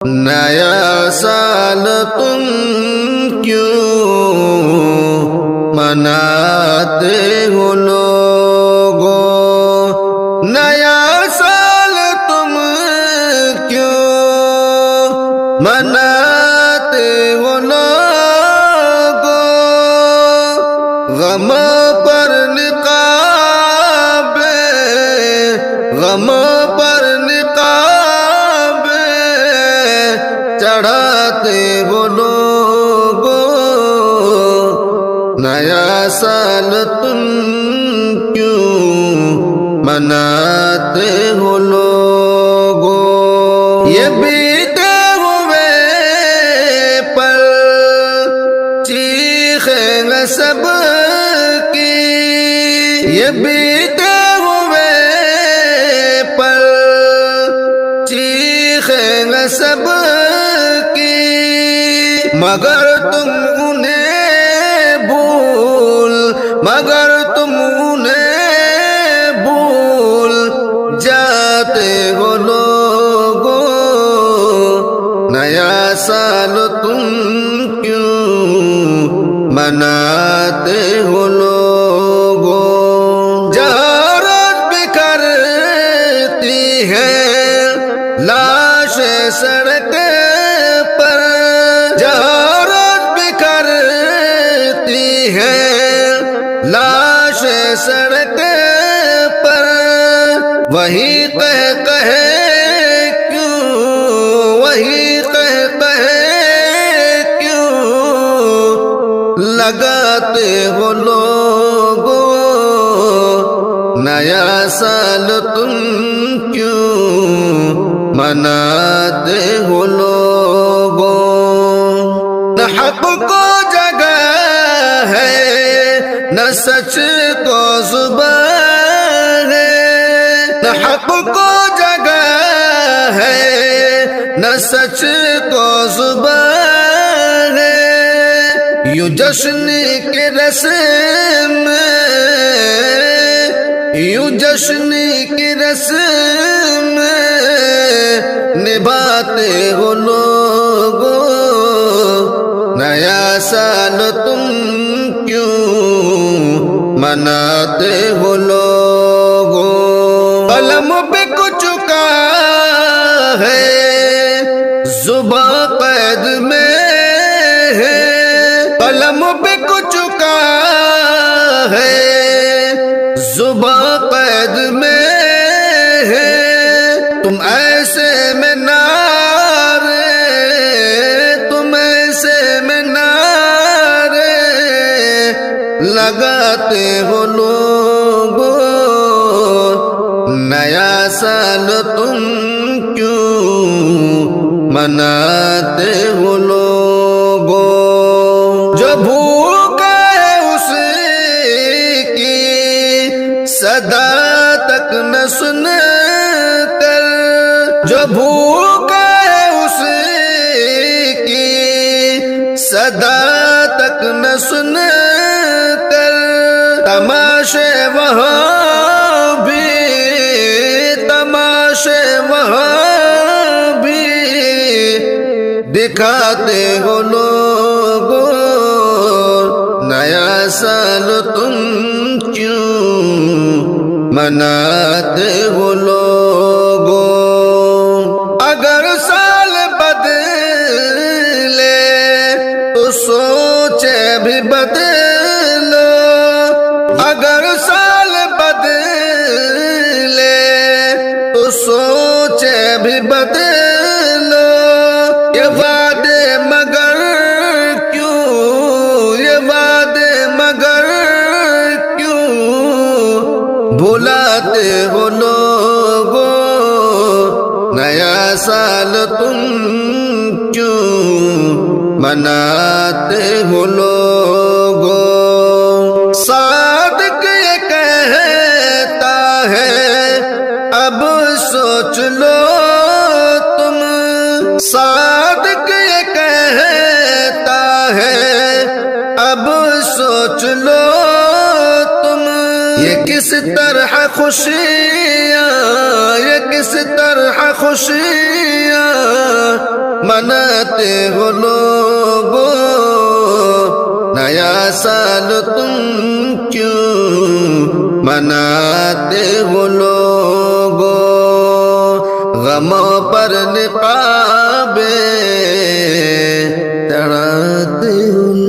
نیا سال تم کیوں مناتے ہو لوگو، نیا سال تم کیوں مناتے ہو لوگو، غم پر نقاب، غم پر نقاب چڑھاتے ہو لوگو، نیا سال تم کیوں مناتے ہو لوگو۔ یہ بیتے ہوئے پل چیخیں گے سب کی، یہ بیتے ہوئے پل چیخیں گے سب کی، مگر تم انہیں بھول، مگر تم انہیں بھول جاتے ہو لوگو، نیا سال تم کیوں مناتے ہو لوگو۔ جہاں رات بکھرتی ہے لاشیں سڑک پر، جہاں رات بکھرتی ہے لاشیں سڑک پر، وہی کہے کیوں، وہی کہے کیوں لگاتے ہو لوگو، نیا سال تم کیوں مناتے ہو لوگو۔ نہ حق کو جگہ ہے نہ سچ کو زبان ہے، نہ حق کو جگہ ہے نہ سچ کو زبان ہے، یوں جشن کے رسم میں، یوں جشن کی رسم نبھاتے ہو لوگو، نیا سال تم کیوں مناتے ہو لوگو۔ قلم بک چکا ہے زباں قید میں ہے، قلم بک چکا ہے زباں قید میں ہے، تم ایسے میں نعرے، تم ایسے میں نعرے لگاتے ہو لوگو، نیا سال تم کیوں مناتے ہو لوگو۔ جو بھوکا ہے اس کی صدا تک نہ سن کر، جو بھوکا ہے اس کی صدا تک نہ سن کر، تماشے وہاں بھی، تماشے وہاں بھی دکھاتے ہو لوگو، نیا سال تم کیوں مناتے ہو لوگو۔ اگر سال بدلے تو سوچے بھی بدلو، اگر سال بدلے تو سوچے بھی بدلو، یہ وعدے مگر کیوں، یہ وعدے مگر کیوں بھلاتے ہو لوگو، نیا سال تم کیوں مناتے ہو لوگو۔ صادق یہ کہتا ہے اب سوچ لو تم، صادق یہ کہتا ہے اب سوچ لو تم، یہ کس طرح خوشیاں، یہ کس طرح خوشیاں مناتے ہو لوگو نیا سال تم کیوں مناتے ہو لوگو غموں پر نقاب